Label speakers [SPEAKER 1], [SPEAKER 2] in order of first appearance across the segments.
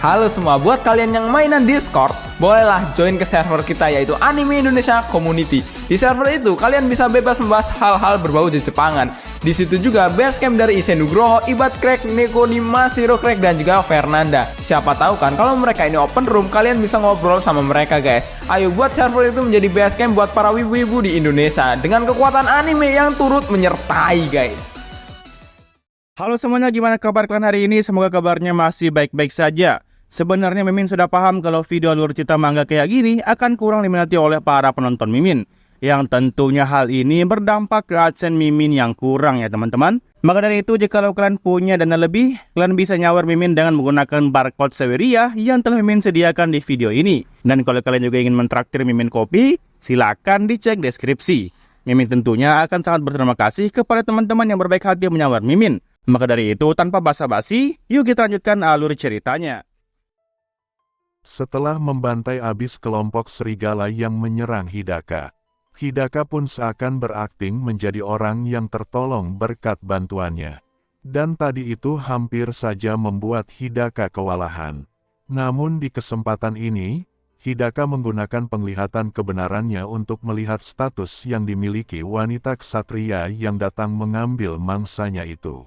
[SPEAKER 1] Halo semua, buat kalian yang mainan Discord, bolehlah join ke server kita yaitu Anime Indonesia Community. Di server itu kalian bisa bebas membahas hal-hal berbau Jepangan. Di situ juga basecamp dari Issei Nugroho, Ibad Crack, Neko Nima, Shiro Crack, dan juga Fernanda. Siapa tahu kan kalau mereka ini open room, kalian bisa ngobrol sama mereka guys. Ayo buat server itu menjadi basecamp buat para wibu-wibu di Indonesia dengan kekuatan anime yang turut menyertai guys.
[SPEAKER 2] Halo semuanya, gimana kabar kalian hari ini? Semoga kabarnya masih baik-baik saja. Sebenarnya Mimin sudah paham kalau video alur cerita manga kayak gini akan kurang diminati oleh para penonton Mimin. Yang tentunya hal ini berdampak ke adsense Mimin yang kurang ya teman-teman. Maka dari itu jika kalian punya dana lebih, kalian bisa nyawar Mimin dengan menggunakan barcode Saweria yang telah Mimin sediakan di video ini. Dan kalau kalian juga ingin mentraktir Mimin kopi, silakan dicek deskripsi. Mimin tentunya akan sangat berterima kasih kepada teman-teman yang berbaik hati menyawar Mimin. Maka dari itu tanpa basa-basi, yuk kita lanjutkan alur ceritanya.
[SPEAKER 3] Setelah membantai abis kelompok serigala yang menyerang Hidaka, Hidaka pun seakan berakting menjadi orang yang tertolong berkat bantuannya. Dan tadi itu hampir saja membuat Hidaka kewalahan. Namun di kesempatan ini, Hidaka menggunakan penglihatan kebenarannya untuk melihat status yang dimiliki wanita ksatria yang datang mengambil mangsanya itu.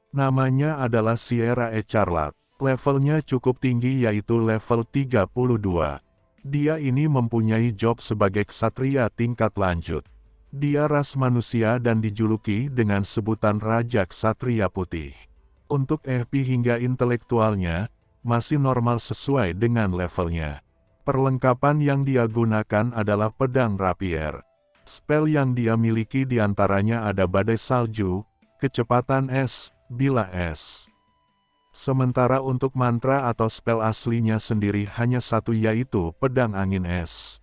[SPEAKER 3] Namanya adalah Sierra Echarlat. Levelnya cukup tinggi yaitu level 32. Dia ini mempunyai job sebagai ksatria tingkat lanjut. Dia ras manusia dan dijuluki dengan sebutan Raja Ksatria Putih. Untuk FP hingga intelektualnya, masih normal sesuai dengan levelnya. Perlengkapan yang dia gunakan adalah pedang rapier. Spell yang dia miliki diantaranya ada badai salju, kecepatan es, bilah es. Sementara untuk mantra atau spell aslinya sendiri hanya satu yaitu pedang angin es.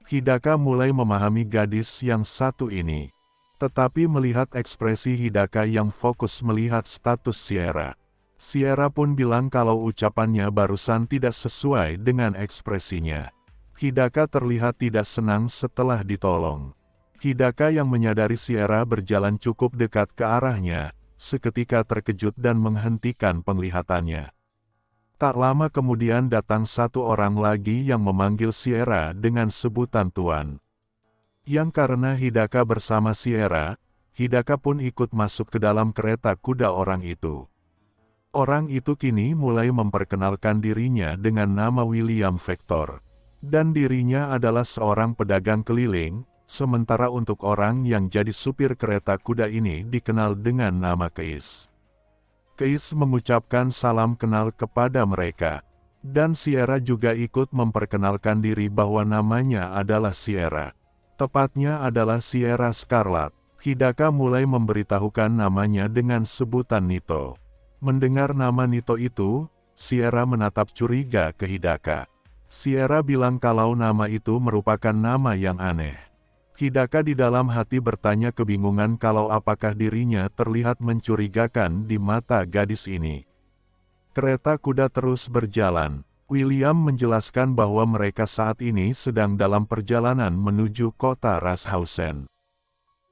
[SPEAKER 3] Hidaka mulai memahami gadis yang satu ini. Tetapi melihat ekspresi Hidaka yang fokus melihat status Sierra. Sierra pun bilang kalau ucapannya barusan tidak sesuai dengan ekspresinya. Hidaka terlihat tidak senang setelah ditolong. Hidaka yang menyadari Sierra berjalan cukup dekat ke arahnya, seketika terkejut dan menghentikan penglihatannya. Tak lama kemudian datang satu orang lagi yang memanggil Sierra dengan sebutan Tuan. Yang karena Hidaka bersama Sierra, Hidaka pun ikut masuk ke dalam kereta kuda orang itu. Orang itu kini mulai memperkenalkan dirinya dengan nama William Vector. Dan dirinya adalah seorang pedagang keliling. Sementara untuk orang yang jadi supir kereta kuda ini dikenal dengan nama Keis. Keis mengucapkan salam kenal kepada mereka. Dan Sierra juga ikut memperkenalkan diri bahwa namanya adalah Sierra. Tepatnya adalah Sierra Scarlet. Hidaka mulai memberitahukan namanya dengan sebutan Nito. Mendengar nama Nito itu, Sierra menatap curiga ke Hidaka. Sierra bilang kalau nama itu merupakan nama yang aneh. Hidaka di dalam hati bertanya kebingungan kalau apakah dirinya terlihat mencurigakan di mata gadis ini. Kereta kuda terus berjalan. William menjelaskan bahwa mereka saat ini sedang dalam perjalanan menuju kota Rashausen.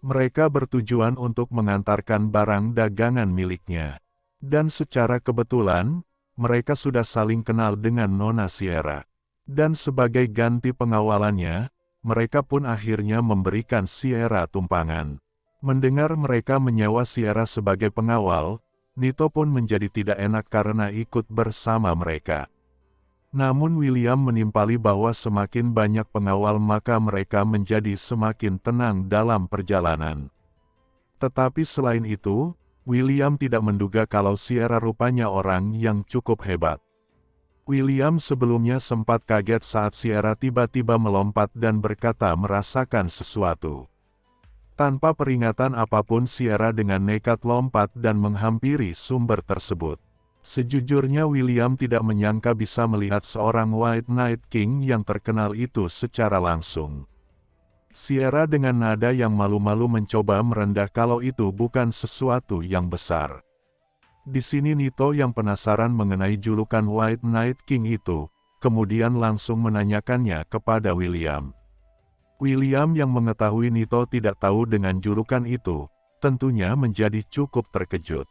[SPEAKER 3] Mereka bertujuan untuk mengantarkan barang dagangan miliknya. Dan secara kebetulan, mereka sudah saling kenal dengan Nona Sierra. Dan sebagai ganti pengawalannya, mereka pun akhirnya memberikan Sierra tumpangan. Mendengar mereka menyewa Sierra sebagai pengawal, Nito pun menjadi tidak enak karena ikut bersama mereka. Namun William menimpali bahwa semakin banyak pengawal maka mereka menjadi semakin tenang dalam perjalanan. Tetapi selain itu, William tidak menduga kalau Sierra rupanya orang yang cukup hebat. William sebelumnya sempat kaget saat Sierra tiba-tiba melompat dan berkata merasakan sesuatu. Tanpa peringatan apapun Sierra dengan nekat lompat dan menghampiri sumber tersebut. Sejujurnya William tidak menyangka bisa melihat seorang White Night King yang terkenal itu secara langsung. Sierra dengan nada yang malu-malu mencoba merendah kalau itu bukan sesuatu yang besar. Di sini Nito yang penasaran mengenai julukan White Night King itu, kemudian langsung menanyakannya kepada William. William yang mengetahui Nito tidak tahu dengan julukan itu, tentunya menjadi cukup terkejut.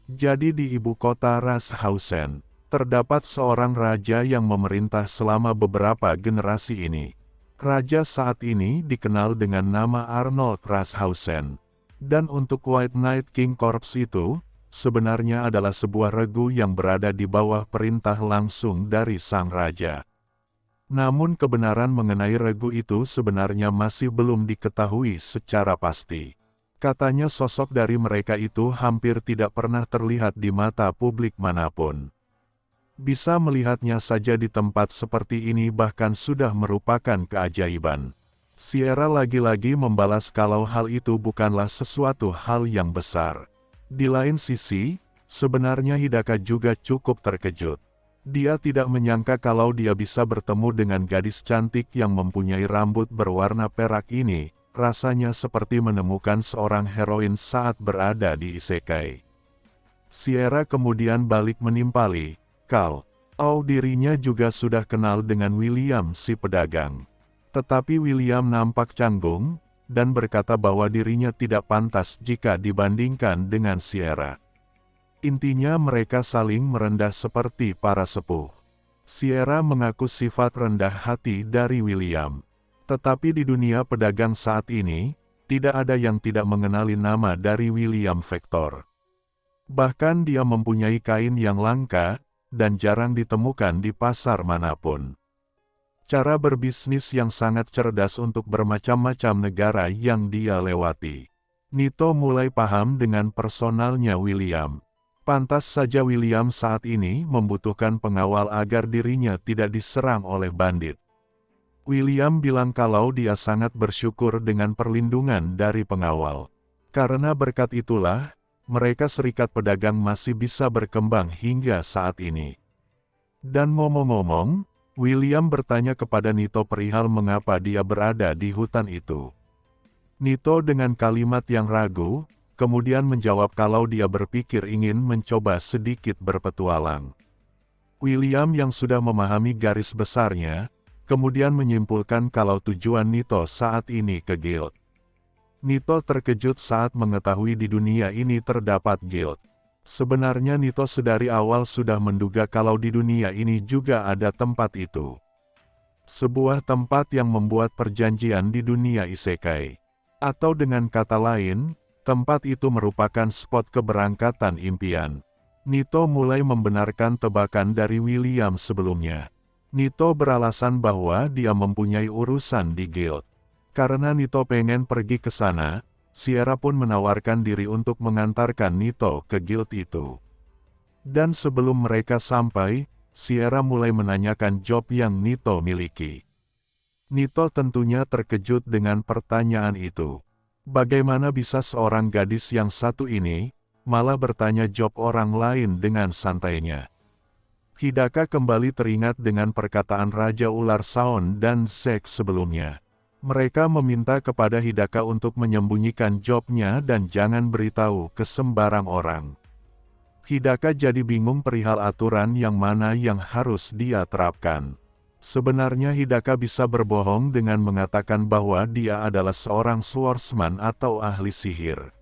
[SPEAKER 3] Jadi di ibu kota Rashausen, Terdapat seorang raja yang memerintah selama beberapa generasi ini. Raja saat ini dikenal dengan nama Arnold Rashausen. Dan untuk White Knight King Corps itu, sebenarnya adalah sebuah regu yang berada di bawah perintah langsung dari sang raja. Namun kebenaran mengenai regu itu sebenarnya masih belum diketahui secara pasti. Katanya sosok dari mereka itu hampir tidak pernah terlihat di mata publik manapun. Bisa melihatnya saja di tempat seperti ini bahkan sudah merupakan keajaiban. Sierra lagi-lagi membalas kalau hal itu bukanlah sesuatu hal yang besar. Di lain sisi, sebenarnya Hidaka juga cukup terkejut. Dia tidak menyangka kalau dia bisa bertemu dengan gadis cantik yang mempunyai rambut berwarna perak ini, rasanya seperti menemukan seorang heroin saat berada di isekai. Sierra kemudian balik menimpali, dirinya juga sudah kenal dengan William si pedagang. Tetapi William nampak canggung, dan berkata bahwa dirinya tidak pantas jika dibandingkan dengan Sierra. Intinya mereka saling merendah seperti para sepuh. Sierra mengaku sifat rendah hati dari William. Tetapi di dunia pedagang saat ini, tidak ada yang tidak mengenali nama dari William Vector. Bahkan dia mempunyai kain yang langka, dan jarang ditemukan di pasar manapun. Cara berbisnis yang sangat cerdas untuk bermacam-macam negara yang dia lewati. Nito mulai paham dengan personalnya William. Pantas saja William saat ini membutuhkan pengawal agar dirinya tidak diserang oleh bandit. William bilang kalau dia sangat bersyukur dengan perlindungan dari pengawal. Karena berkat itulah, mereka serikat pedagang masih bisa berkembang hingga saat ini. Dan ngomong-ngomong, William bertanya kepada Nito perihal mengapa dia berada di hutan itu. Nito dengan kalimat yang ragu, kemudian menjawab kalau dia berpikir ingin mencoba sedikit berpetualang. William yang sudah memahami garis besarnya, kemudian menyimpulkan kalau tujuan Nito saat ini ke guild. Nito terkejut saat mengetahui di dunia ini terdapat guild. Sebenarnya Nito sedari awal sudah menduga kalau di dunia ini juga ada tempat itu. Sebuah tempat yang membuat perjanjian di dunia isekai. Atau dengan kata lain, tempat itu merupakan spot keberangkatan impian. Nito mulai membenarkan tebakan dari William sebelumnya. Nito beralasan bahwa dia mempunyai urusan di guild. Karena Nito pengen pergi ke sana, Sierra pun menawarkan diri untuk mengantarkan Nito ke guild itu. Dan sebelum mereka sampai, Sierra mulai menanyakan job yang Nito miliki. Nito tentunya terkejut dengan pertanyaan itu. Bagaimana bisa seorang gadis yang satu ini, malah bertanya job orang lain dengan santainya. Hidaka kembali teringat dengan perkataan Raja Ular Saon dan Zek sebelumnya. Mereka meminta kepada Hidaka untuk menyembunyikan jobnya dan jangan beritahu ke sembarang orang. Hidaka jadi bingung perihal aturan yang mana yang harus dia terapkan. Sebenarnya Hidaka bisa berbohong dengan mengatakan bahwa dia adalah seorang swordsman atau ahli sihir.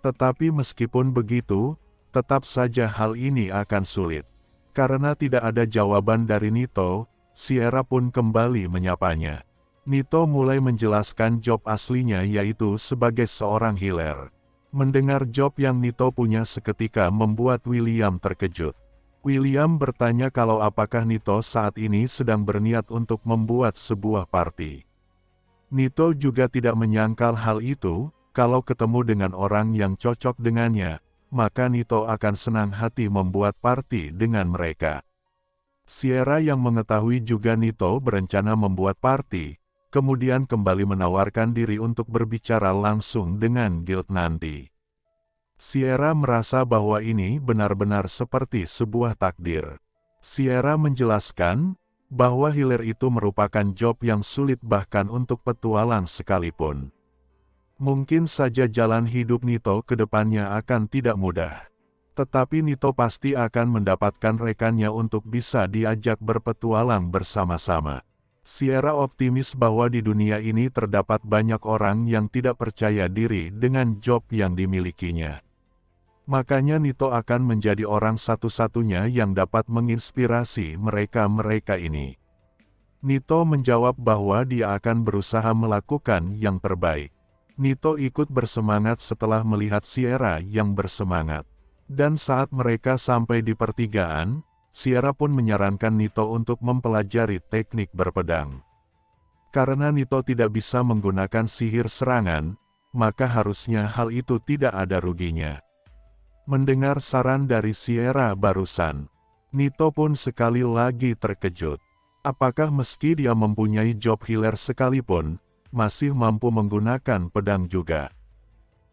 [SPEAKER 3] Tetapi meskipun begitu, tetap saja hal ini akan sulit. Karena tidak ada jawaban dari Nito, Sierra pun kembali menyapanya. Nito mulai menjelaskan job aslinya yaitu sebagai seorang healer. Mendengar job yang Nito punya seketika membuat William terkejut. William bertanya kalau apakah Nito saat ini sedang berniat untuk membuat sebuah party. Nito juga tidak menyangkal hal itu, kalau ketemu dengan orang yang cocok dengannya, maka Nito akan senang hati membuat party dengan mereka. Sierra yang mengetahui juga Nito berencana membuat party, kemudian kembali menawarkan diri untuk berbicara langsung dengan guild nanti. Sierra merasa bahwa ini benar-benar seperti sebuah takdir. Sierra menjelaskan bahwa healer itu merupakan job yang sulit bahkan untuk petualang sekalipun. Mungkin saja jalan hidup Nito ke depannya akan tidak mudah. Tetapi Nito pasti akan mendapatkan rekannya untuk bisa diajak berpetualang bersama-sama. Sierra optimis bahwa di dunia ini terdapat banyak orang yang tidak percaya diri dengan job yang dimilikinya. Makanya Nito akan menjadi orang satu-satunya yang dapat menginspirasi mereka-mereka ini. Nito menjawab bahwa dia akan berusaha melakukan yang terbaik. Nito ikut bersemangat setelah melihat Sierra yang bersemangat. Dan saat mereka sampai di pertigaan, Sierra pun menyarankan Nito untuk mempelajari teknik berpedang. Karena Nito tidak bisa menggunakan sihir serangan, maka harusnya hal itu tidak ada ruginya. Mendengar saran dari Sierra barusan, Nito pun sekali lagi terkejut. Apakah meski dia mempunyai job healer sekalipun, masih mampu menggunakan pedang juga?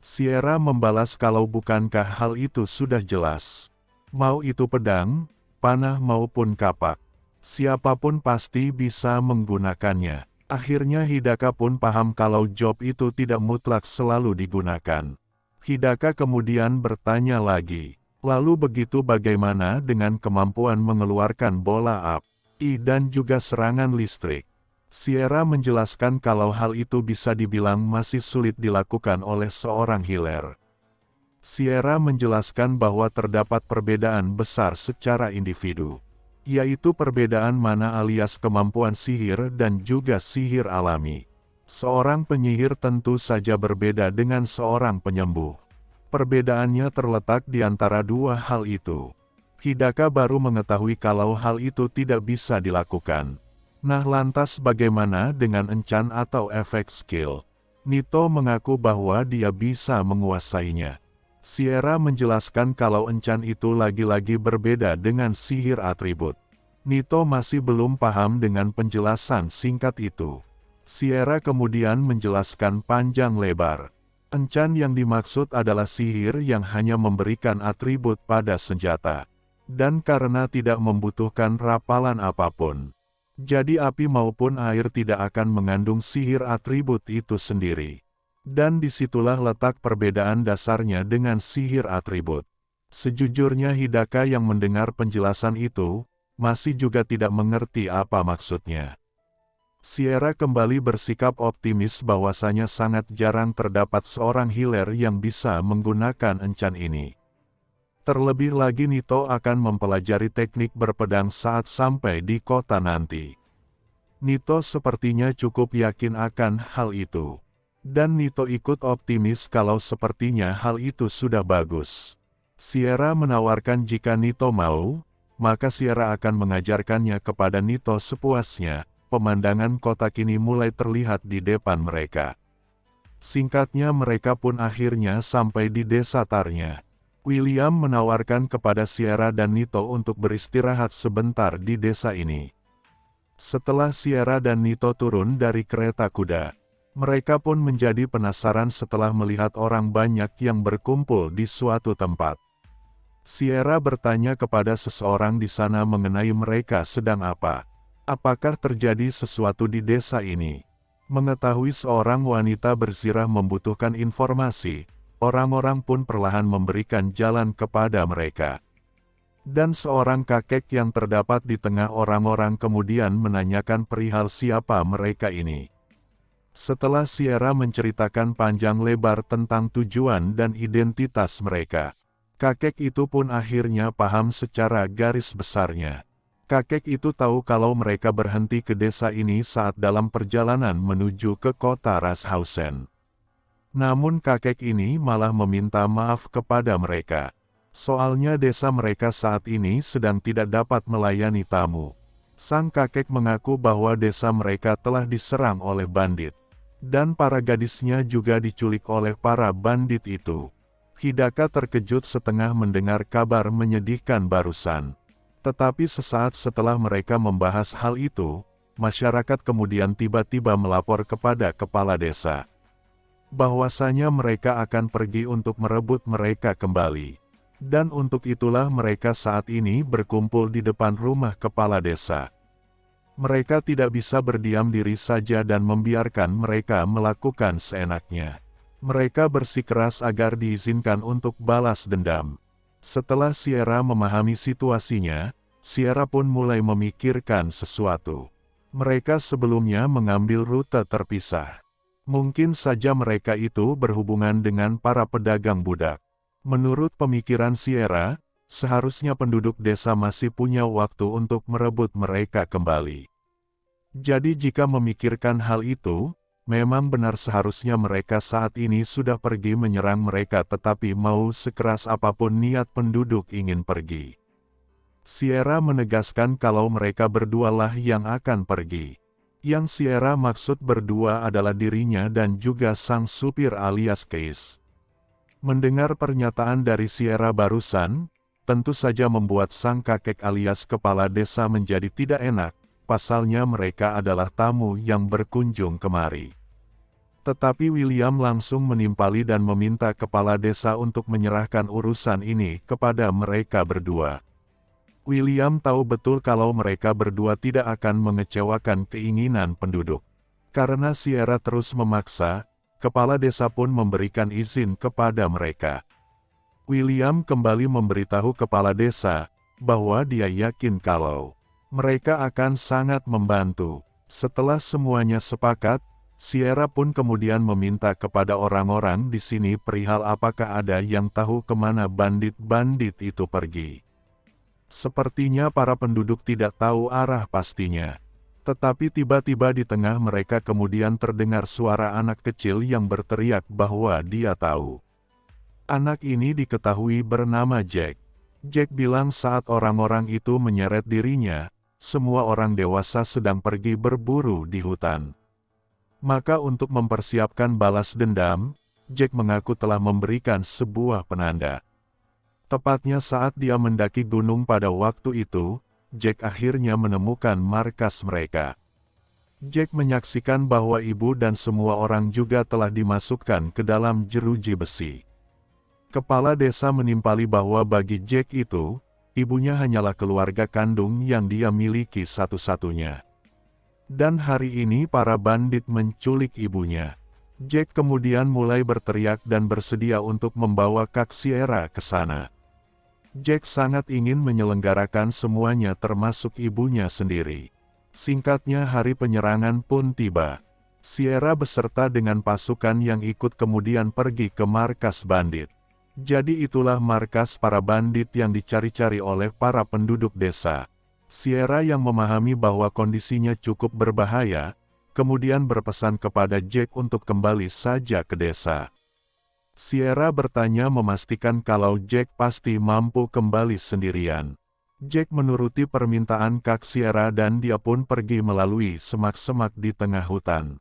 [SPEAKER 3] Sierra membalas kalau bukankah hal itu sudah jelas. Mau itu pedang, panah maupun kapak, siapapun pasti bisa menggunakannya. Akhirnya Hidaka pun paham kalau job itu tidak mutlak selalu digunakan. Hidaka kemudian bertanya lagi, lalu begitu bagaimana dengan kemampuan mengeluarkan bola api dan juga serangan listrik? Sierra menjelaskan kalau hal itu bisa dibilang masih sulit dilakukan oleh seorang healer. Sierra menjelaskan bahwa terdapat perbedaan besar secara individu, yaitu perbedaan mana alias kemampuan sihir dan juga sihir alami. Seorang penyihir tentu saja berbeda dengan seorang penyembuh. Perbedaannya terletak di antara dua hal itu. Hidaka baru mengetahui kalau hal itu tidak bisa dilakukan. Nah lantas bagaimana dengan encan atau efek skill? Nito mengaku bahwa dia bisa menguasainya. Sierra menjelaskan kalau encan itu lagi-lagi berbeda dengan sihir atribut. Nito masih belum paham dengan penjelasan singkat itu. Sierra kemudian menjelaskan panjang lebar. Encan yang dimaksud adalah sihir yang hanya memberikan atribut pada senjata. Dan karena tidak membutuhkan rapalan apapun, jadi api maupun air tidak akan mengandung sihir atribut itu sendiri. Dan disitulah letak perbedaan dasarnya dengan sihir atribut. Sejujurnya Hidaka yang mendengar penjelasan itu, masih juga tidak mengerti apa maksudnya. Sierra kembali bersikap optimis bahwasanya sangat jarang terdapat seorang healer yang bisa menggunakan encan ini. Terlebih lagi Nito akan mempelajari teknik berpedang saat sampai di kota nanti. Nito sepertinya cukup yakin akan hal itu. Dan Nito ikut optimis kalau sepertinya hal itu sudah bagus. Sierra menawarkan jika Nito mau, maka Sierra akan mengajarkannya kepada Nito sepuasnya. Pemandangan kota kini mulai terlihat di depan mereka. Singkatnya mereka pun akhirnya sampai di desa Tarnya. William menawarkan kepada Sierra dan Nito untuk beristirahat sebentar di desa ini. Setelah Sierra dan Nito turun dari kereta kuda, mereka pun menjadi penasaran setelah melihat orang banyak yang berkumpul di suatu tempat. Sierra bertanya kepada seseorang di sana mengenai mereka sedang apa. Apakah terjadi sesuatu di desa ini? Mengetahui seorang wanita berzirah membutuhkan informasi, orang-orang pun perlahan memberikan jalan kepada mereka. Dan seorang kakek yang terdapat di tengah orang-orang kemudian menanyakan perihal siapa mereka ini. Setelah Sierra menceritakan panjang lebar tentang tujuan dan identitas mereka, kakek itu pun akhirnya paham secara garis besarnya. Kakek itu tahu kalau mereka berhenti ke desa ini saat dalam perjalanan menuju ke kota Rashausen. Namun kakek ini malah meminta maaf kepada mereka. Soalnya desa mereka saat ini sedang tidak dapat melayani tamu. Sang kakek mengaku bahwa desa mereka telah diserang oleh bandit. Dan para gadisnya juga diculik oleh para bandit itu. Hidaka terkejut setengah mendengar kabar menyedihkan barusan. Tetapi sesaat setelah mereka membahas hal itu, masyarakat kemudian tiba-tiba melapor kepada kepala desa. Bahwasanya mereka akan pergi untuk merebut mereka kembali. Dan untuk itulah mereka saat ini berkumpul di depan rumah kepala desa. Mereka tidak bisa berdiam diri saja dan membiarkan mereka melakukan seenaknya. Mereka bersikeras agar diizinkan untuk balas dendam. Setelah Sierra memahami situasinya, Sierra pun mulai memikirkan sesuatu. Mereka sebelumnya mengambil rute terpisah. Mungkin saja mereka itu berhubungan dengan para pedagang budak. Menurut pemikiran Sierra, seharusnya penduduk desa masih punya waktu untuk merebut mereka kembali. Jadi jika memikirkan hal itu, memang benar seharusnya mereka saat ini sudah pergi menyerang mereka, tetapi mau sekeras apapun niat penduduk ingin pergi. Sierra menegaskan kalau mereka berdualah yang akan pergi. Yang Sierra maksud berdua adalah dirinya dan juga sang supir alias Keis. Mendengar pernyataan dari Sierra barusan, tentu saja membuat sang kakek alias kepala desa menjadi tidak enak, pasalnya mereka adalah tamu yang berkunjung kemari. Tetapi William langsung menimpali dan meminta kepala desa untuk menyerahkan urusan ini kepada mereka berdua. William tahu betul kalau mereka berdua tidak akan mengecewakan keinginan penduduk. Karena Sierra terus memaksa, kepala desa pun memberikan izin kepada mereka. William kembali memberitahu kepala desa bahwa dia yakin kalau mereka akan sangat membantu. Setelah semuanya sepakat, Sierra pun kemudian meminta kepada orang-orang di sini perihal apakah ada yang tahu kemana bandit-bandit itu pergi. Sepertinya para penduduk tidak tahu arah pastinya. Tetapi tiba-tiba di tengah mereka kemudian terdengar suara anak kecil yang berteriak bahwa dia tahu. Anak ini diketahui bernama Jack. Jack bilang saat orang-orang itu menyeret dirinya, semua orang dewasa sedang pergi berburu di hutan. Maka untuk mempersiapkan balas dendam, Jack mengaku telah memberikan sebuah penanda. Tepatnya saat dia mendaki gunung pada waktu itu, Jack akhirnya menemukan markas mereka. Jack menyaksikan bahwa ibu dan semua orang juga telah dimasukkan ke dalam jeruji besi. Kepala desa menimpali bahwa bagi Jack itu, ibunya hanyalah keluarga kandung yang dia miliki satu-satunya. Dan hari ini para bandit menculik ibunya. Jack kemudian mulai berteriak dan bersedia untuk membawa Kak Sierra ke sana. Jack sangat ingin menyelenggarakan semuanya termasuk ibunya sendiri. Singkatnya hari penyerangan pun tiba. Sierra beserta dengan pasukan yang ikut kemudian pergi ke markas bandit. Jadi itulah markas para bandit yang dicari-cari oleh para penduduk desa. Sierra yang memahami bahwa kondisinya cukup berbahaya, kemudian berpesan kepada Jack untuk kembali saja ke desa. Sierra bertanya memastikan kalau Jack pasti mampu kembali sendirian. Jack menuruti permintaan Kak Sierra dan dia pun pergi melalui semak-semak di tengah hutan.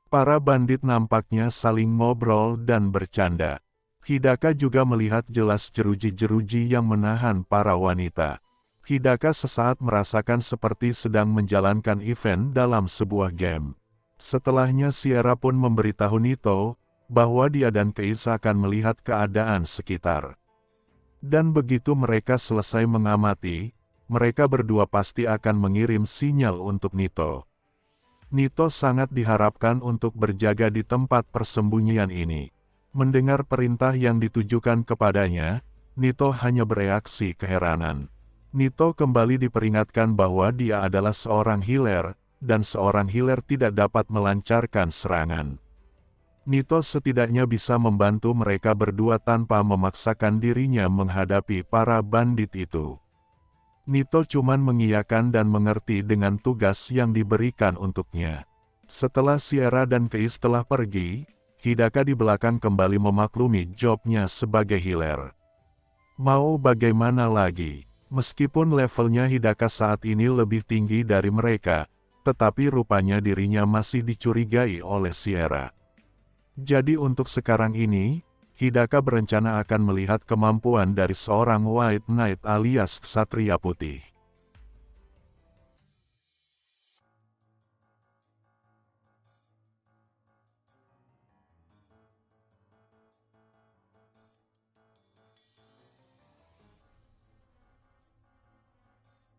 [SPEAKER 3] Para bandit nampaknya saling ngobrol dan bercanda. Hidaka juga melihat jelas jeruji-jeruji yang menahan para wanita. Hidaka sesaat merasakan seperti sedang menjalankan event dalam sebuah game. Setelahnya Sierra pun memberitahu Nito, bahwa dia dan Keis akan melihat keadaan sekitar. Dan begitu mereka selesai mengamati, mereka berdua pasti akan mengirim sinyal untuk Nito. Nito sangat diharapkan untuk berjaga di tempat persembunyian ini. Mendengar perintah yang ditujukan kepadanya, Nito hanya bereaksi keheranan. Nito kembali diperingatkan bahwa dia adalah seorang healer, dan seorang healer tidak dapat melancarkan serangan. Nito setidaknya bisa membantu mereka berdua tanpa memaksakan dirinya menghadapi para bandit itu. Nito cuman mengiyakan dan mengerti dengan tugas yang diberikan untuknya. Setelah Sierra dan Keis telah pergi, Hidaka di belakang kembali memaklumi jobnya sebagai healer. Mau bagaimana lagi? Meskipun levelnya Hidaka saat ini lebih tinggi dari mereka, tetapi rupanya dirinya masih dicurigai oleh Sierra. Jadi untuk sekarang ini, Hidaka berencana akan melihat kemampuan dari seorang White Knight alias Ksatria Putih.